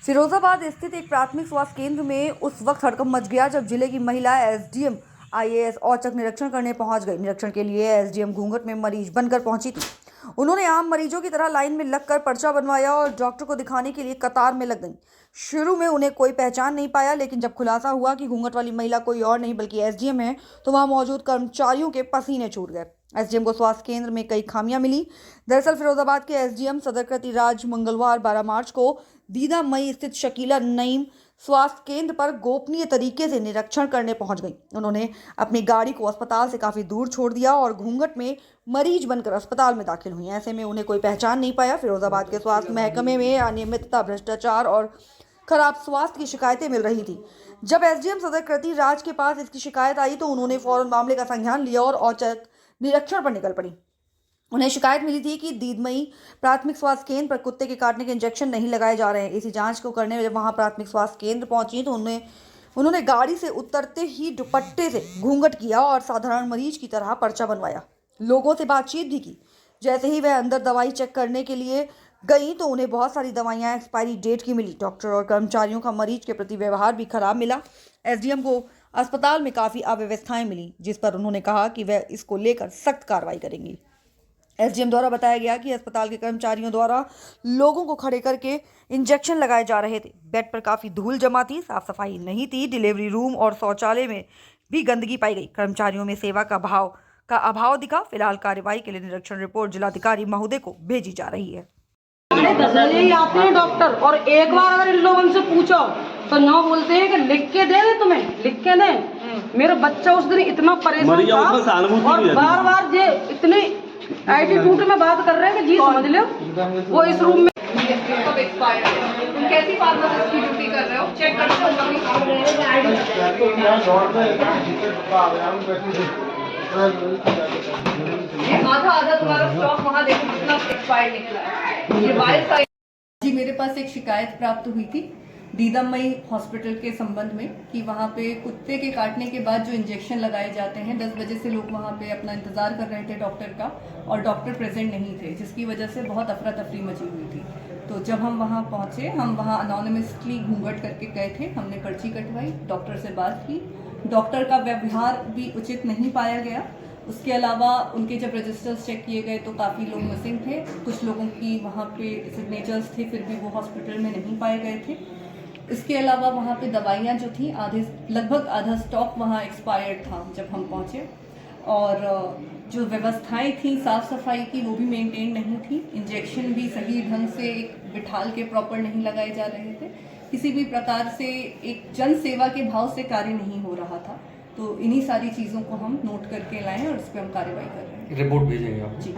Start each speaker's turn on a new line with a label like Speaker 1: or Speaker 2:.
Speaker 1: फिरोजाबाद स्थित एक प्राथमिक स्वास्थ्य केंद्र में उस वक्त हड़कंप मच गया जब जिले की महिला एसडीएम आईएएस औचक निरीक्षण करने पहुंच गई। निरीक्षण के लिए एसडीएम घूंघट में मरीज बनकर पहुंची थी। उन्होंने आम मरीजों की तरह लाइन में लगकर पर्चा बनवाया और डॉक्टर को दिखाने के लिए कतार में लग गई। शुरू में उन्हें कोई पहचान नहीं पाया, लेकिन जब खुलासा हुआ कि घूंघट वाली महिला कोई और नहीं बल्कि एसडीएम है, तो वहां मौजूद कर्मचारियों के पसीने छूट गए। एसडीएम को स्वास्थ्य केंद्र में कई खामियां मिली। दरअसल फिरोजाबाद के एसडीएम सदरकृति राज मंगलवार 12 मार्च को दीदा मई स्थित शकीला नईम स्वास्थ्य केंद्र पर गोपनीय तरीके से निरीक्षण करने पहुंच गई। उन्होंने अपनी गाड़ी को अस्पताल से काफी दूर छोड़ दिया और घूंघट में मरीज बनकर अस्पताल में दाखिल हुई। ऐसे में उन्हें कोई पहचान नहीं पाया। फिरोजाबाद के स्वास्थ्य महकमे में अनियमितता, भ्रष्टाचार और खराब स्वास्थ्य की शिकायतें मिल रही थी। जब एसडीएम सदरकृति राज के पास इसकी शिकायत आई तो उन्होंने फौरन मामले का संज्ञान लिया और औचक निरीक्षण पर निकल पड़ी। उन्हें शिकायत मिली थी कि दीदमई प्राथमिक स्वास्थ्य केंद्र पर कुत्ते के काटने के इंजेक्शन नहीं लगाए जा रहे हैं। इसी जांच को करने जब वहां प्राथमिक स्वास्थ्य केंद्र पहुंची तो उन्होंने गाड़ी से उतरते ही दुपट्टे से घूंघट किया और साधारण मरीज की तरह पर्चा बनवाया। लोगों से बातचीत भी की। जैसे ही वह अंदर दवाई चेक करने के लिए गई तो उन्हें बहुत सारी दवाइयां एक्सपायरी डेट की मिली। डॉक्टर और कर्मचारियों का मरीज के प्रति व्यवहार भी खराब मिला। एसडीएम को अस्पताल में काफ़ी अव्यवस्थाएं मिली, जिस पर उन्होंने कहा कि वह इसको लेकर सख्त कार्रवाई करेंगी। एसडीएम द्वारा बताया गया कि अस्पताल के कर्मचारियों द्वारा लोगों को खड़े करके इंजेक्शन लगाए जा रहे थे। बेड पर काफ़ी धूल जमा थी, साफ सफाई नहीं थी। डिलीवरी रूम और शौचालय में भी गंदगी पाई गई। कर्मचारियों में सेवा का अभाव दिखा। फिलहाल कार्रवाई के लिए निरीक्षण रिपोर्ट जिलाधिकारी महोदय को भेजी जा रही है।
Speaker 2: 10 बजे ही आते हैं डॉक्टर, और एक बार अगर इन लोगों से पूछो तो ना बोलते हैं कि लिख के दे दे, तुम्हें लिख के दें। मेरा बच्चा उस दिन इतना परेशान था और बार बार ये इतने एटीट्यूड में बात कर रहे हैं कि जी समझ लो वो इस रूम में
Speaker 3: तुम कैसी फार्मासिस्ट की ड्यूटी कर रहे हो? चेक करते हो आधा तुम्हारा स्टॉक वहाँ देखो कितना एक्सपायर्ड निकला है। ये वायरस
Speaker 4: जी, मेरे पास एक शिकायत प्राप्त हुई थी दीदामई हॉस्पिटल के संबंध में कि वहाँ पे कुत्ते के काटने के बाद जो इंजेक्शन लगाए जाते हैं, 10 बजे से लोग वहाँ पे अपना इंतज़ार कर रहे थे डॉक्टर का और डॉक्टर प्रेजेंट नहीं थे, जिसकी वजह से बहुत अफरा तफरी मची हुई थी। तो जब हम वहाँ पहुँचे, हम वहाँ अनोनिमसली घूंघट करके गए थे। हमने पर्ची कटवाई, डॉक्टर से बात की। डॉक्टर का व्यवहार भी उचित नहीं पाया गया। उसके अलावा उनके जब रजिस्टर्स चेक किए गए तो काफ़ी लोग मिसिंग थे। कुछ लोगों की वहाँ पे सिग्नेचर्स थे, फिर भी वो हॉस्पिटल में नहीं पाए गए थे। इसके अलावा वहाँ पे दवाइयाँ जो थी लगभग आधा स्टॉक वहाँ एक्सपायर्ड था जब हम पहुँचे, और जो व्यवस्थाएं थी साफ़ सफाई की वो भी मेंटेन नहीं थी। इंजेक्शन भी सही ढंग से बिठाल के प्रॉपर नहीं लगाए जा रहे थे। किसी भी प्रकार से एक जन सेवा के भाव से कार्य नहीं हो रहा था। तो इन्हीं सारी चीज़ों को हम नोट करके लाए और इस पर हम कार्रवाई कर रहे हैं।
Speaker 5: रिपोर्ट भेजेंगे आप?
Speaker 4: जी।